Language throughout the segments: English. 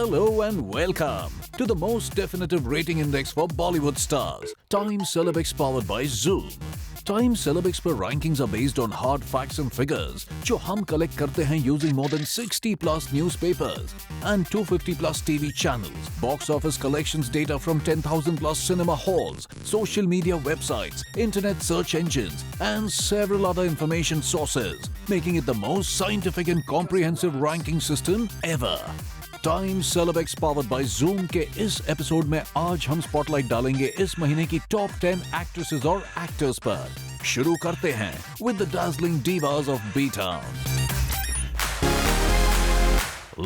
Hello and welcome to the most definitive rating index for Bollywood stars, Time Celebix powered by Zoom. Time Celebix पर rankings are based on hard facts and figures जो हम collect करते हैं using more than 60 plus newspapers and 250 plus TV channels, box office collections data from 10,000 plus cinema halls, social media websites, internet search engines and several other information sources, making it the most scientific and comprehensive ranking system ever. Time celebs powered by zoom के इस episode में आज हम spotlight डालेंगे इस महीने की top 10 actresses और एक्टर्स पर। शुरू करते हैं with the dazzling divas of B-Town.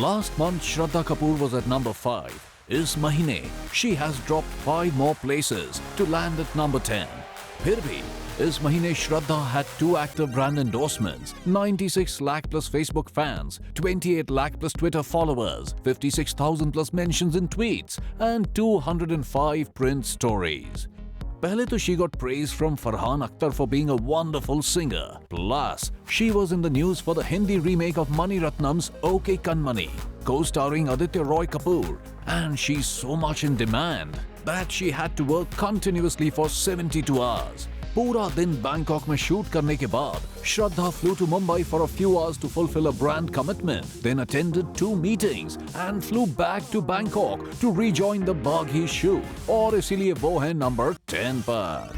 Last month, Shraddha Kapoor was at number 5. इस महीने she has dropped 5 more places to land at number 10. फिर भी इस महीने श्रद्धा had 2 active brand endorsements, 96 lakh plus Facebook fans, 28 lakh plus Twitter followers, 56,000 plus mentions in tweets, and 205 print stories. पहले तो she got praise from Farhan Akhtar for being a wonderful singer. Plus, she was in the news for the Hindi remake of Mani Ratnam's OK Kanmani, co-starring Aditya Roy Kapoor. And she's so much in demand that she had to work continuously for 72 hours. पूरा दिन Bangkok में shoot करने के बाद श्रद्धा flew to Mumbai for a few hours to fulfill a brand commitment, then attended 2 meetings and flew back to Bangkok to rejoin the Baghi shoot. और इसीलिए वो है नंबर 10 पर।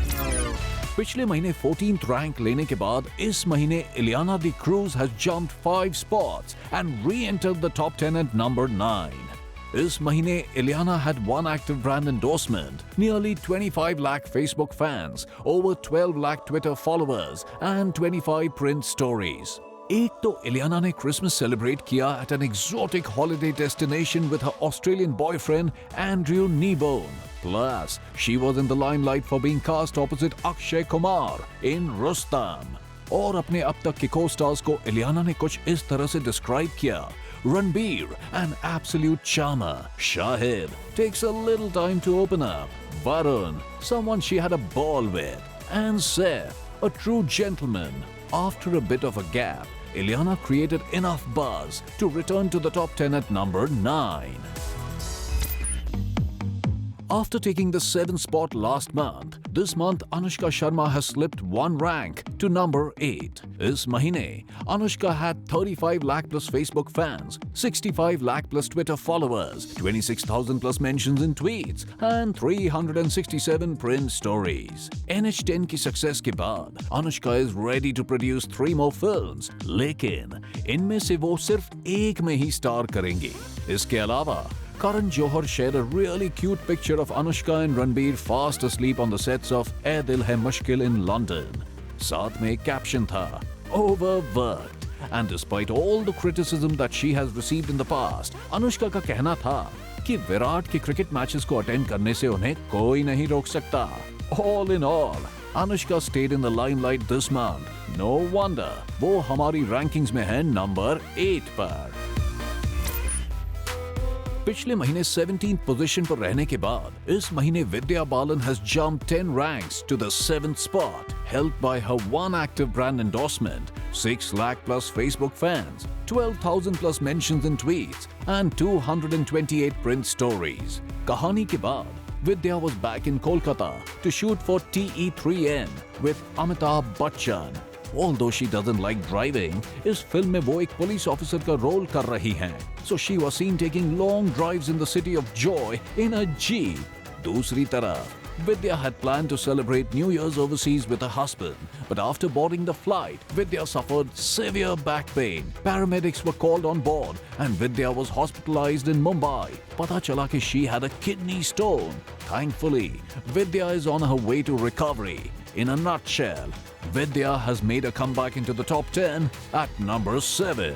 पिछले महीने 14th रैंक लेने के बाद इस महीने Ileana D cruise has jumped 5 spots and re-entered the top 10 at number 9. इस महीने Ileana had 1 active brand endorsement, nearly 25 lakh Facebook fans, over 12 lakh Twitter followers and 25 print stories. एक तो इलियाना ने क्रिसमस सेलिब्रेट किया at an exotic holiday destination with her Australian boyfriend Andrew Kneebone. Plus, she was in the limelight for being cast opposite Akshay Kumar in Rustam. और अपने अब तक के co-stars को इलियाना ने कुछ इस तरह से डिस्क्राइब किया: Ranbir, an absolute charmer. Shahid takes a little time to open up. Varun, someone she had a ball with. And Saif, a true gentleman. After a bit of a gap, Ileana created enough buzz to return to the top 10 at number 9. After taking the 7th spot last month, this month Anushka Sharma has slipped 1 rank to number 8. इस महीने Anushka had 35 lakh plus Facebook fans, 65 lakh plus Twitter followers, 26,000 plus mentions in tweets, and 367 print stories. NH10 की success के बाद Anushka is ready to produce 3 more films, लेकिन इनमें से वो सिर्फ एक में ही स्टार करेंगी। इसके अलावा Karan Johar shared a really cute picture of Anushka and Ranbir fast asleep on the sets of Ae Dil Hai Mushkil in London. साथ में एक caption था, overworked. And despite all the criticism that she has received in the past, Anushka का कहना था कि विराट के cricket matches को अटेंड करने से उन्हें कोई नहीं रोक सकता. All in all, Anushka stayed in the limelight this month. No wonder वो हमारी rankings में है number 8 पर. पिछले महीने 17th पोजीशन पर रहने के बाद इस महीने Vidya Balan has jumped 10 ranks to the 7th spot, helped by her 1 active brand endorsement, 6 lakh plus Facebook fans, 12,000 plus mentions in tweets, and 228 print stories. कहानी के बाद Vidya was back in Kolkata to shoot for TE3N with Amitabh Bachchan. Although she doesn't like driving, इस film में वो एक police officer का role कर रही हैं. So she was seen taking long drives in the city of joy in a jeep. दूसरी तरफ, Vidya had planned to celebrate New Year's overseas with her husband, but after boarding the flight, Vidya suffered severe back pain. Paramedics were called on board and Vidya was hospitalized in Mumbai. पता चला कि she had a kidney stone. Thankfully, Vidya is on her way to recovery. In a nutshell, Vidya has made a comeback into the top 10 at number 7.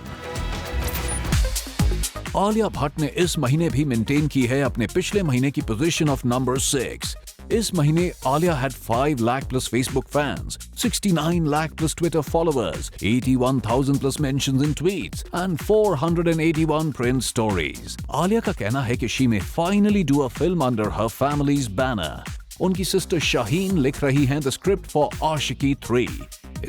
Alia Bhatt ने इस महीने भी maintain की है अपने पिछले महीने की पोजीशन ऑफ नंबर 6. इस महीने Alia had 5 lakh plus Facebook fans, 69 lakh plus Twitter followers, 81,000 plus mentions in tweets, and 481 print stories. Alia का कहना है कि she may finally do a film under her family's banner. उनकी सिस्टर शाहीन लिख रही हैं द स्क्रिप्ट फॉर आशिकी 3.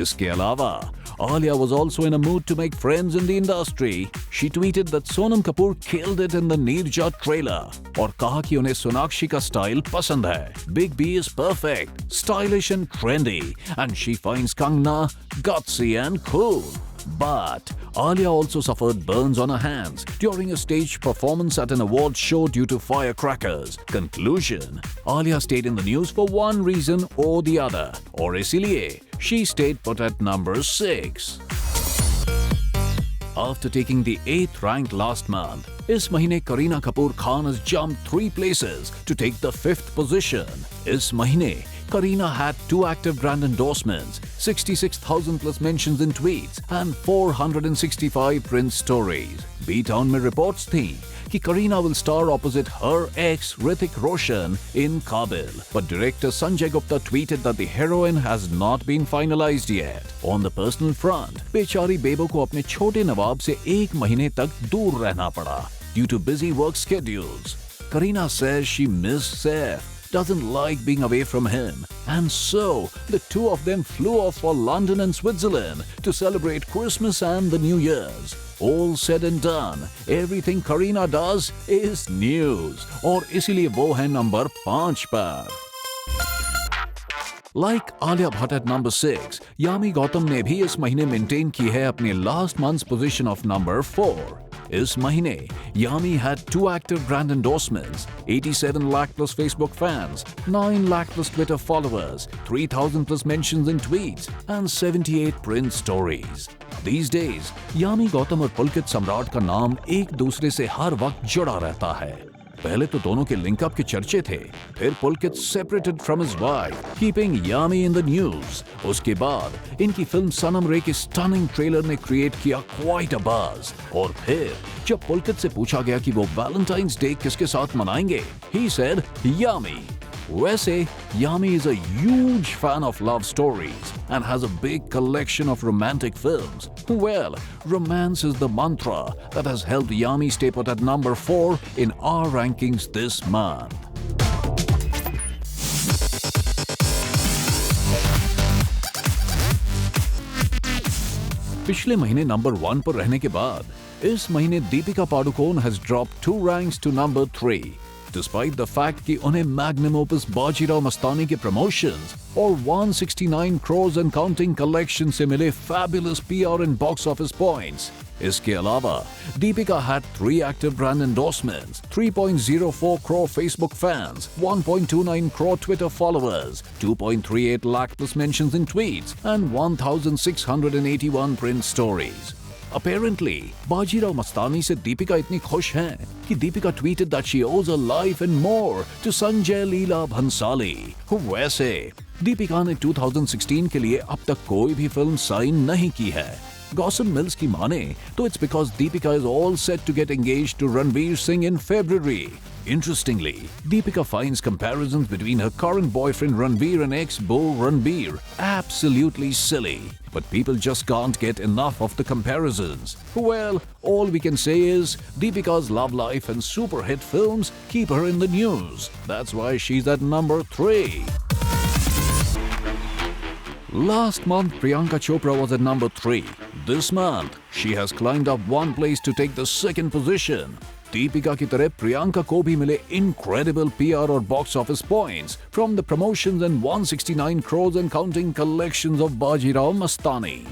इसके अलावा Alia was also in a mood to make friends in the industry. She tweeted that Sonam Kapoor killed it in the Neerja trailer और कहा कि उन्हें सोनाक्षी का स्टाइल पसंद है. Big B is perfect, stylish and trendy, and she finds Kangna gutsy and cool. But Alia also suffered burns on her hands during a stage performance at an award show due to firecrackers. Conclusion: Alia stayed in the news for one reason or the other, और इसीलिए she stayed put at number 6. After taking the 8th rank last month, इस महीने Kareena Kapoor Khan has jumped 3 places to take the 5th position. इस महीने Kareena had 2 active brand endorsements, 66,000 plus mentions in tweets and 465 print stories. B-Town में reports थी कि Kareena will star opposite her ex Hrithik Roshan in Kabil, but director Sanjay Gupta tweeted that the heroine has not been finalized yet. On the personal front, बेचारी बेबो को अपने छोटे नवाब से 1 महीने तक दूर रहना पड़ा due to busy work schedules. Kareena says she missed Saif, doesn't like being away from him, and so the two of them flew off for London and Switzerland to celebrate Christmas and the New Year's. All said and done, everything Kareena does is news, और इसीलिए वो है number 5 पर. Like Alia Bhatt at number 6, Yami Gautam ने भी इस महीने maintain की है अपने last month's position of number 4. इस महीने Yami had 2 active brand endorsements, 87 lakh plus Facebook fans, 9 lakh plus Twitter followers, 3,000 plus mentions in tweets, and 78 print stories. These days, Yami Gautam और पुलकित सम्राट का नाम एक दूसरे से हर वक्त जुड़ा रहता है. पहले तो दोनों के लिंकअप के चर्चे थे, फिर Pulkit separated from his wife, keeping Yami in the news. उसके बाद इनकी फिल्म सनम रे के स्टनिंग ट्रेलर ने क्रिएट किया क्वाइट अ बज़. और फिर जब पुलकित से पूछा गया कि वो वैलेंटाइंस डे किसके साथ मनाएंगे, ही सेड यामी. वैसे Yami is a huge fan of love stories and has a big collection of romantic films. Well, romance is the mantra that has helped Yami stay put at number 4 in our rankings this month. पिछले महीने number 1 पर रहने के बाद इस महीने Deepika Padukone has dropped 2 ranks to number 3. Despite the fact कि उन्हें मैग्नम ओपस बाजीराव मस्तानी के प्रमोशंस और 169 crores and counting collection से मिले fabulous PR and box office points. इसके अलावा Deepika had 3 active brand endorsements, 3.04 crore Facebook fans, 1.29 crore Twitter followers, 2.38 lakh plus mentions in tweets, and 1,681 print stories. Apparently, Bajirao Mastani से दीपिका इतनी खुश हैं कि Deepika tweeted that she owes her life and more to Sanjay Leela Bhansali. वैसे दीपिका ने 2016 के लिए अब तक कोई भी फिल्म साइन नहीं की है. Gossip Mills की माने तो it's because Deepika is all set to get engaged to Ranveer Singh in February. Interestingly, Deepika finds comparisons between her current boyfriend Ranveer and ex-beau Ranbir absolutely silly. But people just can't get enough of the comparisons. Well, all we can say is Deepika's love life and super hit films keep her in the news. That's why she's at number 3. Last month, Priyanka Chopra was at number 3. This month, she has climbed up 1 place to take the 2nd position. Deepika की तरह प्रियंका को भी मिले incredible PR और box office points from the promotions and 169 crores and counting collections of Bajirao Mastani.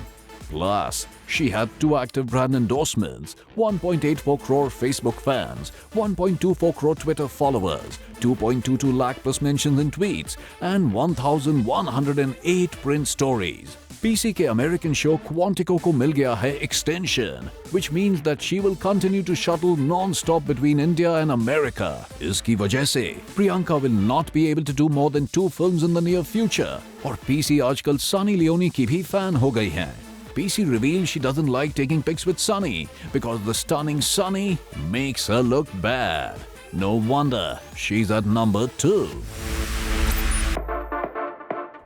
Plus, she had 2 active brand endorsements, 1.84 crore Facebook fans, 1.24 crore Twitter followers, 2.22 lakh plus mentions in tweets, and 1,108 print stories. PC के American show Quantico को मिल गया है extension, which means that she will continue to shuttle non-stop between India and America. इसकी वजह से Priyanka will not be able to do more than 2 films in the near future. और PC आजकल Sunny Leone की भी fan हो गई हैं. PC revealed she doesn't like taking pics with Sunny because the stunning Sunny makes her look bad. No wonder she's at number 2.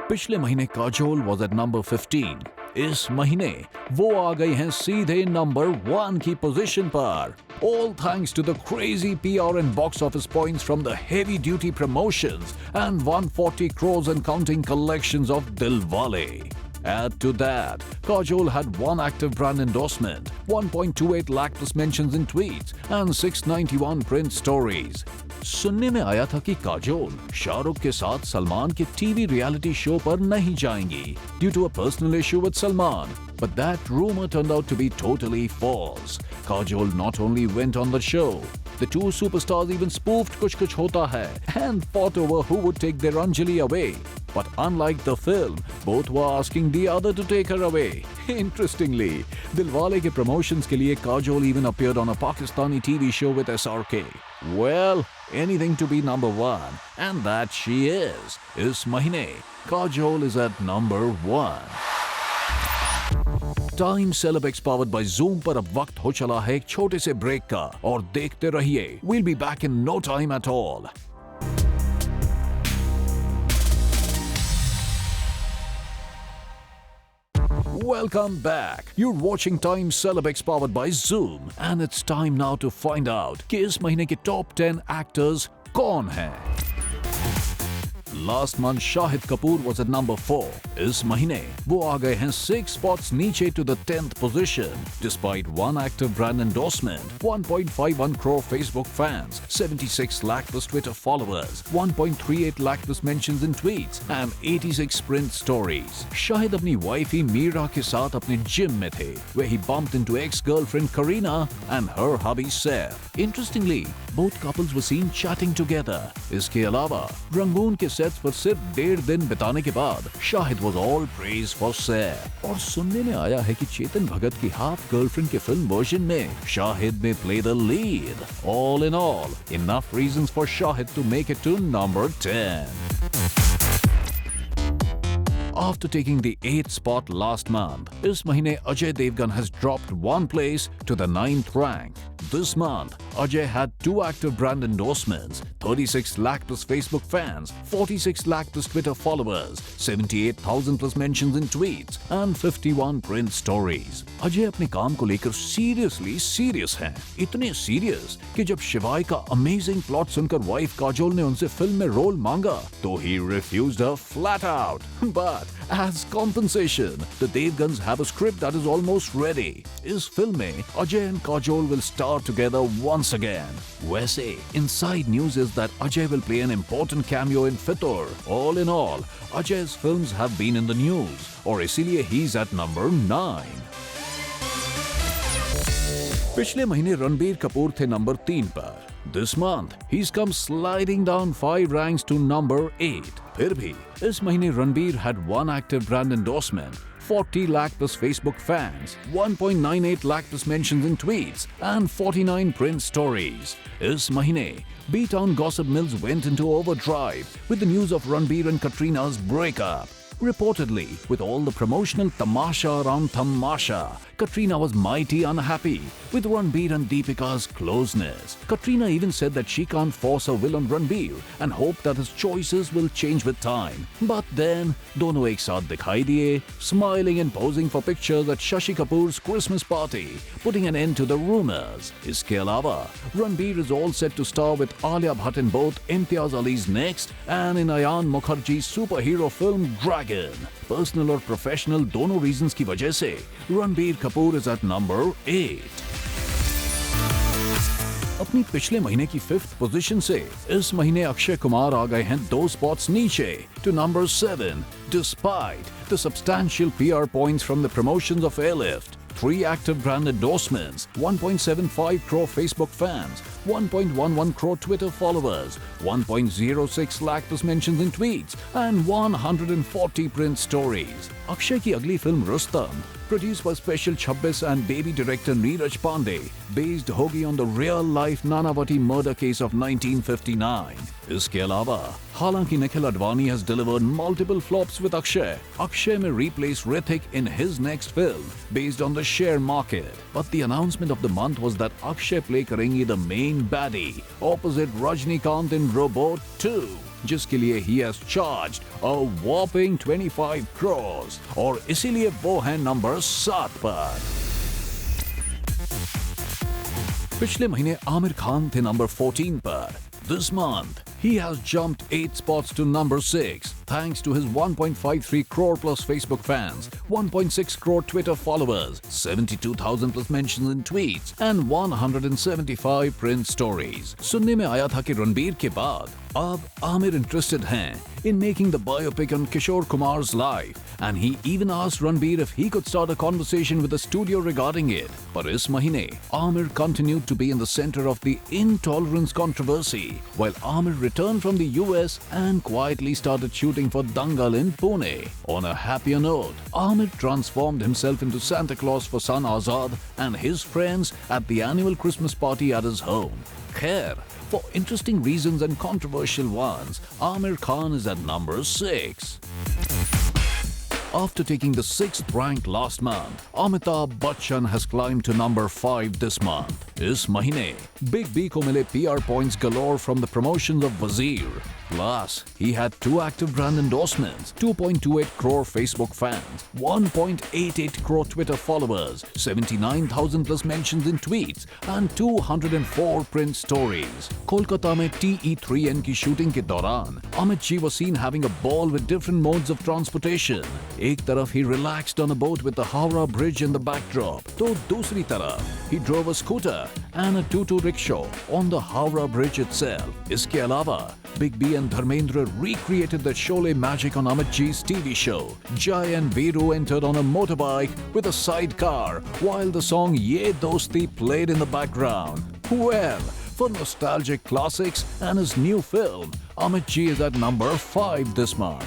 पिछले महीने Kajol was at number 15. इस महीने वो आ गई हैं सीधे नंबर 1 की पोजीशन पर. All thanks to the crazy PR and box office points from the heavy duty promotions and 140 crores and counting collections of Dilwale. Add to that, Kajol had one active brand endorsement, 1.28 lakh plus mentions in tweets, and 691 print stories. सुनने में आया था कि काजोल शाहरुख के साथ सलमान के TV reality show पर नहीं जाएंगी due to a personal issue with Salman. But that rumor turned out to be totally false. Kajol not only went on the show, the two superstars even spoofed Kuch Kuch Hota Hai and fought over who would take their Anjali away. But unlike the film, both were asking the other to take her away. Interestingly, Dilwale ke promotions ke liye Kajol even appeared on a Pakistani TV show with SRK. Well, anything to be number one, and that she is. Is mahine, Kajol is at number 1. Time celebs powered by Zoom पर अब वक्त हो चला है एक छोटे से break का और देखते रहिए. We'll be back in no time at all. Welcome back. You're watching Time Celebx powered by Zoom, and it's time now to find out कि इस महीने के top 10 actors कौन हैं. Last month Shahid Kapoor was at number 4. इस महीने वो आ गए हैं 6 spots नीचे to the 10th position. Despite one active brand endorsement, 1.51 crore Facebook fans, 76 lakh plus Twitter followers, 1.38 lakh plus mentions in tweets, and 86 print stories. Shahid अपनी wifey Meera के साथ अपने जिम में थे, where he bumped into ex-girlfriend Kareena and her hubby Saif. Interestingly, both couples were seen chatting together. इसके अलावा Rangoon के sets पर सिर्फ 1.5 दिन बिताने के बाद Shahid was all praise for Saif. और सुनने में आया है कि चेतन भगत की हाफ गर्लफ्रेंड के फिल्म वर्जन में शाहिद ने play the lead. All in all, enough reasons for Shahid to make it to number 10. After taking the 8th spot last month, इस महीने Ajay Devgan has dropped 1 place to the 9th rank. This month, Ajay had 2 active brand endorsements, 36 lakh plus Facebook fans, 46 lakh plus Twitter followers, 78,000 plus mentions in tweets, and 51 print stories. Ajay अपने काम को लेकर serious हैं, इतने serious कि जब शिवाय का अमेजिंग प्लॉट सुनकर वाइफ काजोल ने उनसे फिल्म में रोल मांगा, तो he refused her flat out. But as compensation, the Devgans have a script that is almost ready. इस फिल्म में Ajay and Kajol will star together once again. वैसे inside news is that Ajay will play an important cameo in Fitur. All in all, Ajay's films have been in the news, और इसीलिए he's at number 9. पिछले महीने रणबीर कपूर थे number 3 पर. This month, he's come sliding down 5 ranks to number 8. फिर भी इस महीने Ranbir had 1 active brand endorsement, 40 lakh plus Facebook fans, 1.98 lakh plus mentions in tweets, and 49 print stories. This महीने B-Town Gossip Mills went into overdrive with the news of Ranbir and Katrina's breakup. Reportedly, with all the promotional tamasha around Tamasha, Katrina was mighty unhappy with Ranbir and Deepika's closeness. Katrina even said that she can't force her will on Ranbir and hoped that his choices will change with time. But then, दोनों एक साथ दिखाई दिए, smiling and posing for pictures at Shashi Kapoor's Christmas party, putting an end to the rumors. इसके अलावा, Ranbir is all set to star with Alia Bhatt in both Imtiaz Ali's next and in Ayan Mukherjee's superhero film Dragon. Personal और professional दोनों reasons की वजह से Ranbir Kapoor is at number 8. अपनी पिछले महीने की 5th पोजीशन से इस महीने अक्षय कुमार आ गए हैं 2 spots नीचे to number 7. Despite the substantial PR points from the promotions of Airlift, 3 active brand endorsements, 1.75 crore Facebook fans, 1.11 crore Twitter followers, 1.06 lakh plus mentions in tweets, and 140 print stories. Akshay की अगली film Rustam, produced by Special 26 and baby director Neeraj Pandey, based होगी on the real life Nanavati murder case of 1959. इसके अलावा, हालांकि Nikhil Advani has delivered multiple flops with Akshay. Akshay may replace Hrithik in his next film, based on the share market. But the announcement of the month was that Akshay play करेंगी the main baddie, opposite Rajnikant in Robot 2. जिसके लिए he has charged a whopping 25 crores और इसीलिए वो है number 7 पर. पिछले महीने आमिर खान थे नंबर 14 पर. This month, he has jumped 8 spots to number 6. thanks to his 1.53 crore plus Facebook fans, 1.6 crore Twitter followers, 72,000 plus mentions in tweets, and 175 print stories. सुनने में आया था कि रणबीर के बाद अब आमिर interested हैं in making the biopic on Kishore Kumar's life, and he even asked Ranbir if he could start a conversation with the studio regarding it. But इस महीने Amir continued to be in the center of the intolerance controversy, while Amir returned from the US and quietly started shooting for Dangal in Pune. On a happier note, Amir transformed himself into Santa Claus for son Azad and his friends at the annual Christmas party at his home. Khair, for interesting reasons and controversial ones, Amir Khan is at number 6. After taking the 6th rank last month, Amitabh Bachchan has climbed to number 5 this month. इस महीने Big B को मिले PR points galore from the promotions of Wazir. Plus, he had 2 active brand endorsements, 2.28 crore Facebook fans, 1.88 crore Twitter followers, 79,000 plus mentions in tweets, and 204 print stories. Kolkata में TE3N की shooting के दौरान Amit Ji was seen having a ball with different modes of transportation. एक तरफ he relaxed on a boat with the Howrah Bridge in the backdrop, तो दूसरी तरफ he drove a scooter and a tutu rickshaw on the Howrah Bridge itself. इसके अलावा Big B and Dharmendra recreated the Sholay magic on Amit Ji's TV show. Jai and Veeru entered on a motorbike with a sidecar, while the song Ye Dosti played in the background. Well, for nostalgic classics and his new film, Amit Ji is at number 5 this month.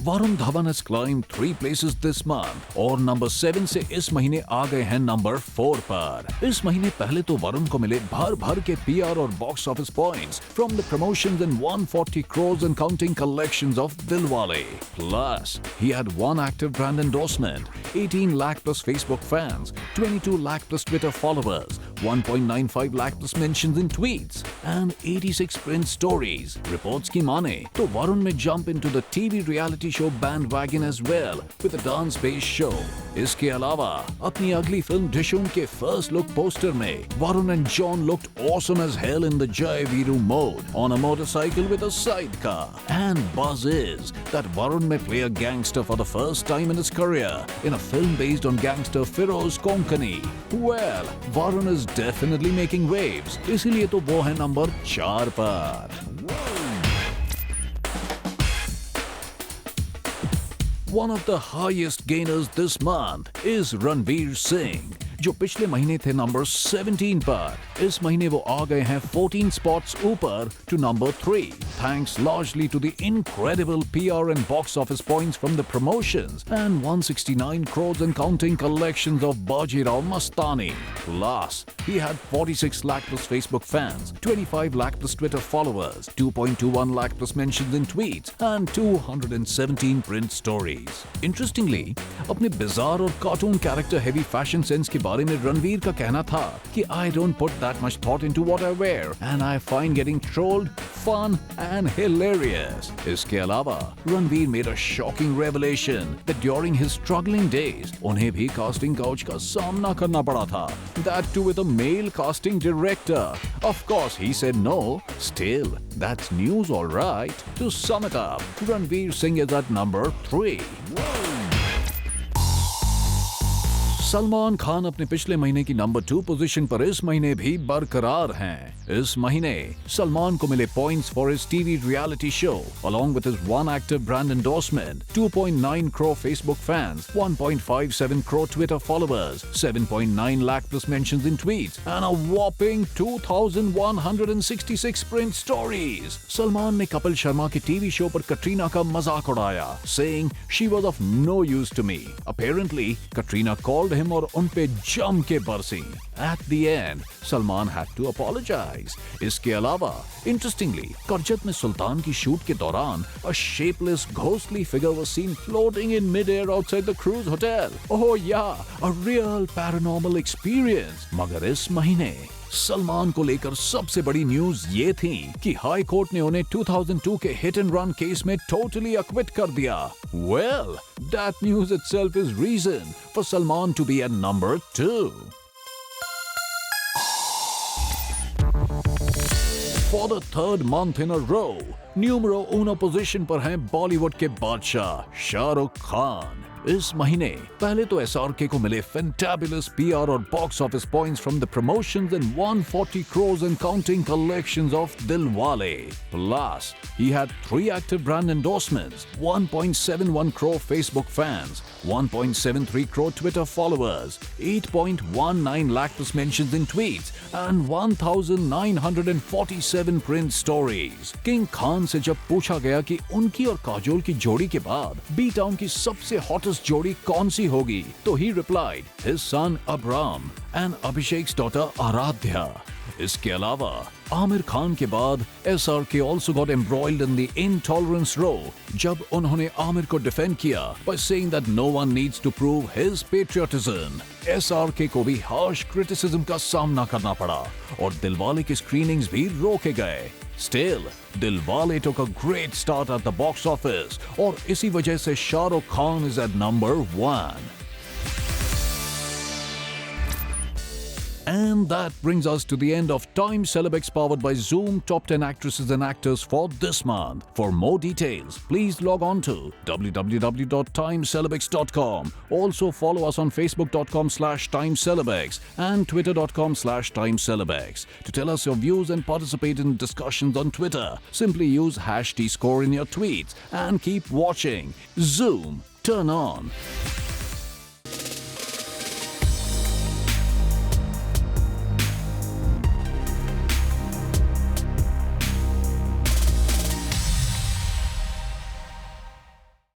Varun Dhawan has climbed 3 places this month और number 7 से इस महीने आ गए हैं number 4 पर। इस महीने पहले तो वरुण को मिले भर भर के PR और box office points from the promotions and 140 crores and counting collections of Dilwale. Plus, he had 1 active brand endorsement, 18 lakh plus Facebook fans, 22 lakh plus Twitter followers, 1.95 lakh plus mentions in tweets, and 86 print stories. Reports की माने तो वरुण में jump into the TV reality show bandwagon as well with a dance-based show. इसके अलावा अपनी अगली film Dishoom के first look poster में Varun and John looked awesome as hell in the Jai Veeru mode on a motorcycle with a sidecar. And buzz is that Varun may play a gangster for the first time in his career in a film based on gangster Feroz Konkani. Well, Varun is definitely making waves. इसीलिए तो वो है number 4 पर. One of the highest gainers this month is Ranveer Singh, जो पिछले महीने थे number 17 पर. इस महीने वो आ गए हैं 14 spots ऊपर to number 3, thanks largely to the incredible PR and box office points from the promotions and 169 crores and counting collections of Bajirao Mastani. Plus, he had 46 lakh plus Facebook fans, 25 lakh plus Twitter followers, 2.21 lakh plus mentions in tweets, and 217 print stories. Interestingly, अपने bizarre और cartoon character heavy fashion sense के बारे में रणवीर का कहना था कि I don't put that much thought into what I wear and I find getting trolled fun and hilarious. इसके अलावा Ranveer made a shocking revelation that during his struggling days उन्हें भी casting couch का सामना करना पड़ा था. That too with a male casting director. Of course he said no. Still, that's news all right. To sum it up, Ranveer Singh is at number 3. Salman Khan अपने पिछले महीने की नंबर 2 पोजीशन पर इस महीने भी बरकरार हैं. इस महीने सलमान को मिले points for his TV reality show along with his 1 active brand endorsement, 2.9 crore Facebook fans, 1.57 crore Twitter followers, 7.9 lakh plus mentions in tweets, and a whopping 2,166 print stories. Salman ने कपिल शर्मा के टीवी शो पर कटरीना का मजाक उड़ाया, saying she was of no use to me. Apparently, Katrina called him और उन पे जम के बरसी. At the end, Salman had to apologize. इसके अलावा, interestingly, करजत में सुल्तान की शूट के दौरान a shapeless, ghostly figure was seen floating in mid-air outside the cruise hotel. Oh yeah, a real paranormal experience. मगर इस महीने सलमान को लेकर सबसे बड़ी न्यूज ये थी कि हाई कोर्ट ने उन्हें 2002 के हिट एंड रन केस में टोटली अक्विट कर दिया. Well, that news itself is reason for Salman to be at number 2. For the third month in a row, numero Uno position पर हैं बॉलीवुड के बादशाह शाहरुख खान। इस महीने पहले तो SRK को मिले fantabulous PR और box office points from the promotions and 140 crores and counting collections of Dilwale. Plus, he had 3 active brand endorsements, 1.71 crore Facebook fans, 1.73 crore Twitter followers, 8.19 lakh plus mentions in tweets, and 1,947 print stories. King Khan से जब पूछा गया कि उनकी और काजोल की जोड़ी के बाद बी टाउन की सबसे हॉटेस्ट जोड़ी कौन सी होगी, तो he replied, his son Abram and Abhishek's daughter Aradhya. इसके अलावा आमिर खान के बाद SRK also got embroiled in the intolerance row जब उन्होंने आमिर को डिफेंड किया by saying that no one needs to prove his patriotism. SRK को भी harsh criticism का सामना करना पड़ा और दिलवाले की स्क्रीनिंग्स भी रोके गए. Still, Dilwale took a great start at the box office और इसी वजह से Shahrukh Khan is at number 1. And that brings us to the end of Time Celebex powered by Zoom Top 10 Actresses and Actors for this month. For more details, please log on to www.timecelebex.com. Also follow us on facebook.com/timecelebex and twitter.com/timecelebex. To tell us your views and participate in discussions on Twitter, simply use #tscore in your tweets and keep watching. Zoom, turn on.